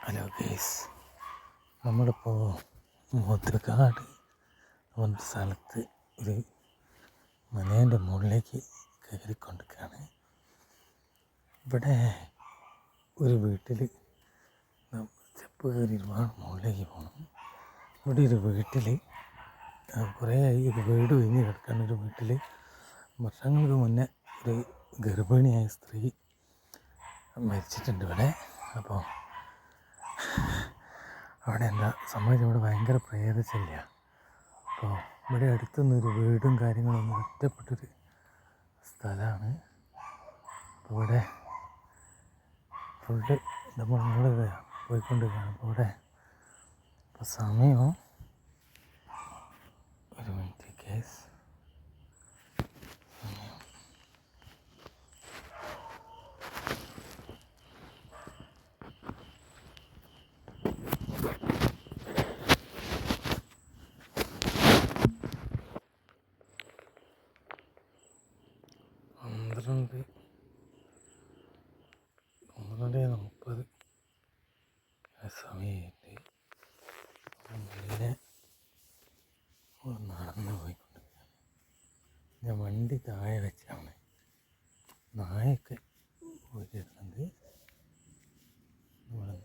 Hello guys, നമ്മളിപ്പോൾ മുദ്രക്കാട് എന്ന സ്ഥലത്ത് ഒരു മനേൻ്റെ മുകളിലേക്ക് കയറിക്കൊണ്ടിരിക്കുകയാണ്. ഇവിടെ ഒരു വീട്ടിൽ സ്റ്റെപ്പ് കയറി ഒരുപാട് മുകളിലേക്ക് പോകണം. ഇവിടെ ഒരു വീട്ടിൽ കുറേ ഒരു വീട് ഒഴിഞ്ഞ് കിടക്കുന്ന ഒരു വീട്ടിൽ വർഷങ്ങൾക്ക് മുന്നേ ഒരു ഗർഭിണിയായ സ്ത്രീ മരിച്ചിട്ടുണ്ട് ഇവിടെ. അപ്പോൾ അവിടെ എന്താ സംഭവിച്ചത്, ഇവിടെ ഭയങ്കര പ്രേതശല്യമാണ്. അപ്പോൾ ഇവിടെ അടുത്തുനിന്നൊരു വീടും കാര്യങ്ങളൊന്നും ഒറ്റപ്പെട്ടൊരു സ്ഥലമാണ്. അപ്പോൾ ഇവിടെ ഫുള്ള് നമ്മൾ പോയിക്കൊണ്ടിരിക്കുകയാണ്. അപ്പോൾ ഇവിടെ ഇപ്പോൾ സമയം ഒരു മിനിറ്റ് കേസ് സമയം 12:30 സമയമായിട്ട് നടന്നു പോയിക്കൊണ്ടിരിക്കുകയാണ്. ഞാൻ വണ്ടി താഴെ വെച്ചാണ്. നായൊക്കെ പോയിട്ടുണ്ട്. ഇവിടെ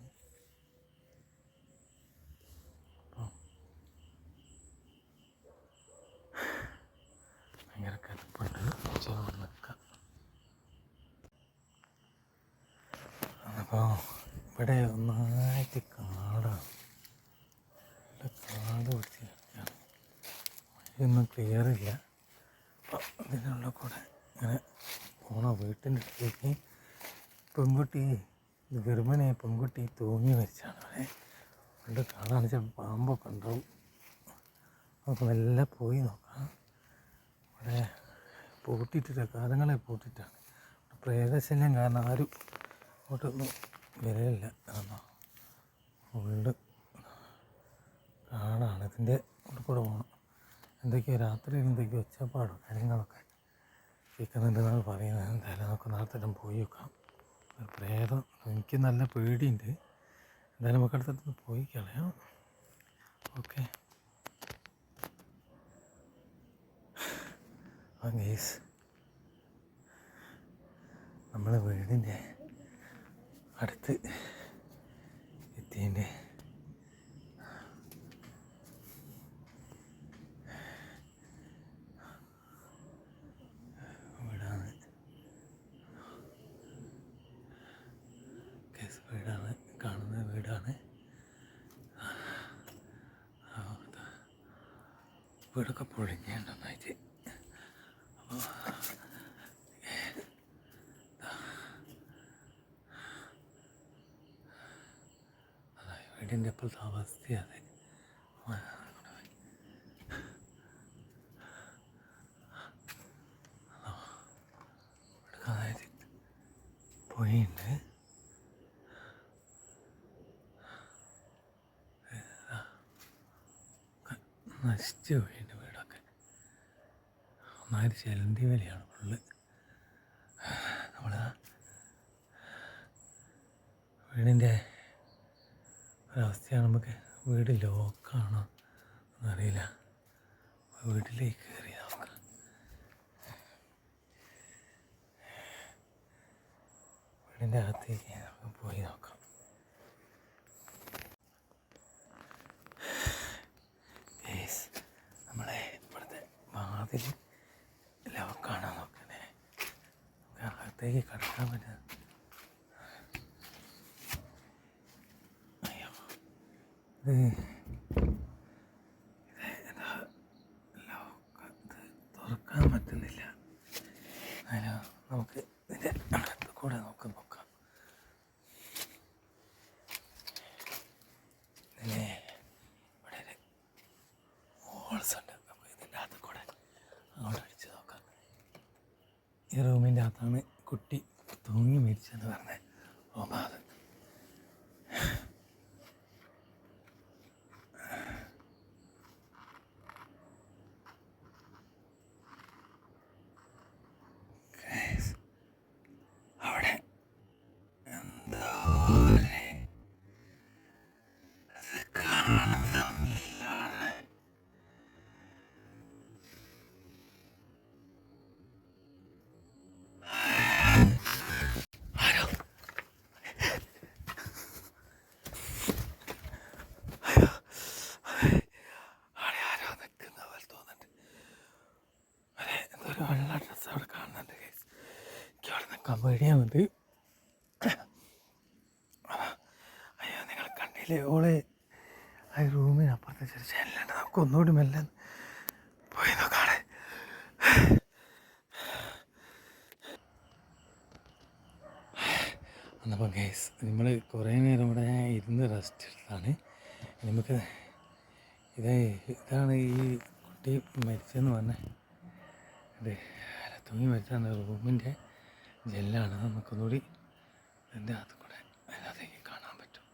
ഭയങ്കര കിടപ്പുണ്ട്. നിൽക്കാം. അപ്പോൾ ഇവിടെ ഒന്നായിട്ട് കാടാണ്. കാട് പിടിച്ച് കിടക്കുകയാണ്. മഴയൊന്നും ക്ലിയറില്ല. അപ്പോൾ ഇതിനുള്ള കൂടെ ഇങ്ങനെ പോണ വീട്ടിൻ്റെ അടുത്തേക്ക് പെൺകുട്ടി, ഗർഭിണിയായ പെൺകുട്ടി തൂങ്ങി മരിച്ചാണ്. അവിടെ ഇവിടെ കാടാണ്. ചിലപ്പോൾ പാമ്പൊക്കെ ഉണ്ടാവും. നമുക്ക് മെല്ലെ പോയി നോക്കാം. ഇവിടെ പൂട്ടിയിട്ടില്ല, കാലങ്ങളെ പൂട്ടിയിട്ടാണ്. പ്രേതശല്യം കാരണം ആരും അങ്ങോട്ടൊന്നും വരയില്ല. കാരണം ഫുള്ള് കാടാണ്. ഇതിൻ്റെ കൂടെ പോകണം. എന്തൊക്കെയോ രാത്രിയിൽ എന്തൊക്കെയോ ഒച്ചപ്പാടോ കാര്യങ്ങളൊക്കെ കേൾക്കുന്നുണ്ടെന്നാണ് പറയുന്നത്. എന്തായാലും നമുക്ക് നാളത്തെ പോയി നോക്കാം. പ്രേതം എനിക്ക് നല്ല പേടിയുണ്ട്. എന്തായാലും നമുക്ക് അടുത്തടുത്ത് പോയി കളയാം. ഓക്കെ ഗൈസ്, നമ്മളെ വീടിൻ്റെ അടുത്ത് എത്തിയതിൻ്റെ വീടാണ്. വീടാണ് കാണുന്ന വീടാണ്. വീടൊക്കെ പൊളിഞ്ഞ നന്നായിട്ട്. അപ്പോൾ വീടിൻ്റെ ഇപ്പോഴത്തെ അവസ്ഥയാണ്. പോയിണ്ട് നശിച്ചു പോയിട്ടുണ്ട് വീടൊക്കെ. ഒന്നായിട്ട് ചെലന്തി വിലയാണ് ഫുള്ള്. നമ്മൾ വീടിൻ്റെ ഒരവസ്ഥയാണ്. നമുക്ക് വീട് ലോക്കാണോ എന്നറിയില്ല. വീട്ടിലേക്ക് കയറി നോക്കാം. വീടിൻ്റെ അകത്തേക്ക് നമുക്ക് പോയി നോക്കാം. നമ്മളെ ഇവിടുത്തെ വാതിൽ ലോക്കാണോ നോക്കണേ. നമുക്ക് അകത്തേക്ക് കടക്കാൻ പറ്റുക. തുറക്കാൻ പറ്റുന്നില്ല. അതിന് നമുക്ക് ഇതിൻ്റെ അകത്ത് കൂടെ നോക്കാം. ഇതിലെ ഇവിടെ ഒരു ഹോൾസ് ഉണ്ട്. നമുക്ക് ഇതിൻ്റെ അകത്ത് കൂടെ അങ്ങോട്ട് അടിച്ച് നോക്കാം. ഈ റൂമിൻ്റെ അകത്താണ് കുട്ടി തൂങ്ങി മരിച്ചെന്ന് പറഞ്ഞത്. ഓമാത് അവിടെ എന്താ എന്തൊരു വെള്ള ഡ്രസ്സ് അവിടെ കാണുന്നുണ്ട്. എനിക്ക് അവിടെ നിൽക്കാൻ പേടിയാവുന്നുണ്ട്. അയ്യോ, നിങ്ങൾ കണ്ടില്ലേ ഓളെ ആ റൂമിനപ്പുറത്തെ ചെറിയ ചെല്ലുണ്ട്. നമുക്ക് ഒന്നുകൂടി മെല്ലെ പോയി നോക്കാണ്. എന്നപ്പോൾ ഗൈസ് നമ്മൾ കുറേ നേരം ഇവിടെ ഇരുന്ന് റെസ്റ്റ് എടുത്തതാണ്. നമുക്ക് ഇതാണ് ഈ കുട്ടി മരിച്ചെന്ന് പറഞ്ഞത്. ഇത് തൂങ്ങി മരിച്ചാണ്. റൂമിൻ്റെ ജെല്ലാണ്. നമുക്കൊന്നുകൂടി എൻ്റെ അകത്ത് കൂടെ അതിനകത്തേക്ക് കാണാൻ പറ്റും.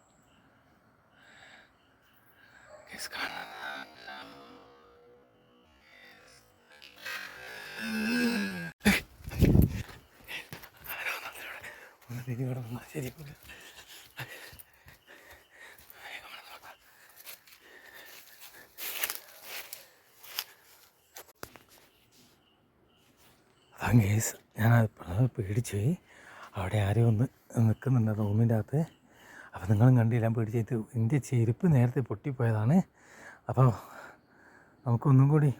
ഗൈസ് കാണാൻ ശരി. അതാണ് കേസ്. ഞാനത് പേടിച്ച് പോയി. അവിടെ ആരും ഒന്ന് നിൽക്കുന്നുണ്ട് റൂമിൻ്റെ അകത്ത്. അപ്പോൾ നിങ്ങളും കണ്ടില്ല, പേടിച്ചിട്ട് എൻ്റെ ചെരുപ്പ് നേരത്തെ പൊട്ടിപ്പോയതാണ്. അപ്പോൾ നമുക്കൊന്നും കൂടി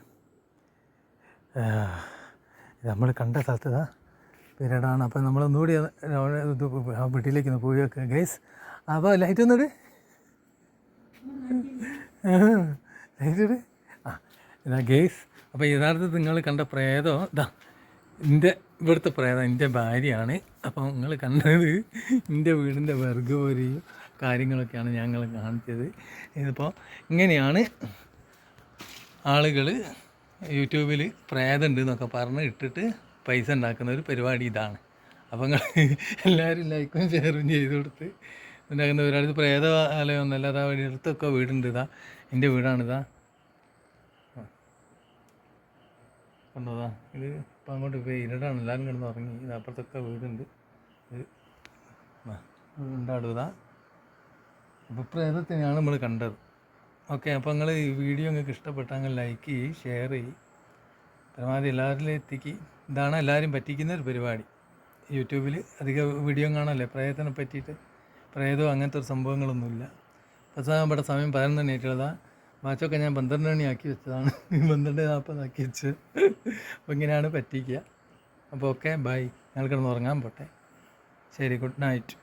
നമ്മൾ കണ്ട സ്ഥലത്ത് പീരീഡാണ്. അപ്പോൾ നമ്മളൊന്നുകൂടി ആ വീട്ടിലേക്ക് ഒന്ന് പോയി വെക്കുക ഗൈസ്. അപ്പോൾ ലൈറ്റ് ഒന്നിട്, ലൈറ്റ് ഇട്. ഇതാ ഗൈസ്. അപ്പോൾ യഥാർത്ഥത്തിൽ നിങ്ങൾ കണ്ട പ്രേതം ഇതാ ഇവിടുത്തെ പ്രേതം എൻ്റെ ഭാര്യയാണ്. അപ്പോൾ നിങ്ങൾ കണ്ടത് എൻ്റെ വീടിൻ്റെ വിറക് പോലെയും കാര്യങ്ങളൊക്കെയാണ് ഞങ്ങൾ കാണിച്ചത്. ഇതിപ്പോൾ ഇങ്ങനെയാണ് ആളുകൾ യൂട്യൂബിൽ പ്രേതമുണ്ട് എന്നൊക്കെ പറഞ്ഞ് ഇട്ടിട്ട് പൈസ ഉണ്ടാക്കുന്ന ഒരു പരിപാടി ഇതാണ്. അപ്പോൾ നിങ്ങൾ എല്ലാവരും ലൈക്കും ഷെയറും ചെയ്ത് കൊടുത്ത് ഉണ്ടാക്കുന്ന ഒരാൾ പ്രേതമാലയം ഒന്നല്ല. അതാ അടുത്തൊക്കെ വീടുണ്ട്. ഇതാ എൻ്റെ വീടാണിതാ, കണ്ടോതാ. ഇത് ഇപ്പം അങ്ങോട്ട് ഇപ്പോൾ ഇരുടാണ്, എല്ലാവരും കിടന്ന് ഉറങ്ങി. ഇത് അപ്പുറത്തൊക്കെ വീടുണ്ട്. ഇത് ഉണ്ടാടുക. അപ്പോൾ പ്രേതത്തിനെയാണ് നമ്മൾ കണ്ടത്. ഓക്കെ, അപ്പോൾ നിങ്ങൾ ഈ വീഡിയോ നിങ്ങൾക്ക് ഇഷ്ടപ്പെട്ടാൽ ലൈക്ക് ചെയ്യ്, ഷെയർ ചെയ്യ്, പരമാവധി എല്ലാവരിലും എത്തിക്ക്. ഇതാണ് എല്ലാവരും പറ്റിക്കുന്ന ഒരു പരിപാടി. യൂട്യൂബിൽ അധികം വീഡിയോ കാണാമല്ലേ പ്രേതത്തിനെ പറ്റിയിട്ട്. പ്രേതവും അങ്ങനത്തെ ഒരു സംഭവങ്ങളൊന്നുമില്ല. പക്ഷേ ഇവിടെ സമയം 11 മണിയായിട്ടുള്ളതാണ്. വാച്ചൊക്കെ ഞാൻ 12 മണി ആക്കി വെച്ചതാണ്, 12:40 ആക്കി വെച്ച്. അപ്പോൾ ഇങ്ങനെയാണ് പറ്റിക്കുക. അപ്പോൾ ഓക്കെ, ബൈ. ഞങ്ങൾ കിടന്ന് ഉറങ്ങാൻ പോട്ടെ. ശരി, ഗുഡ് നൈറ്റ്.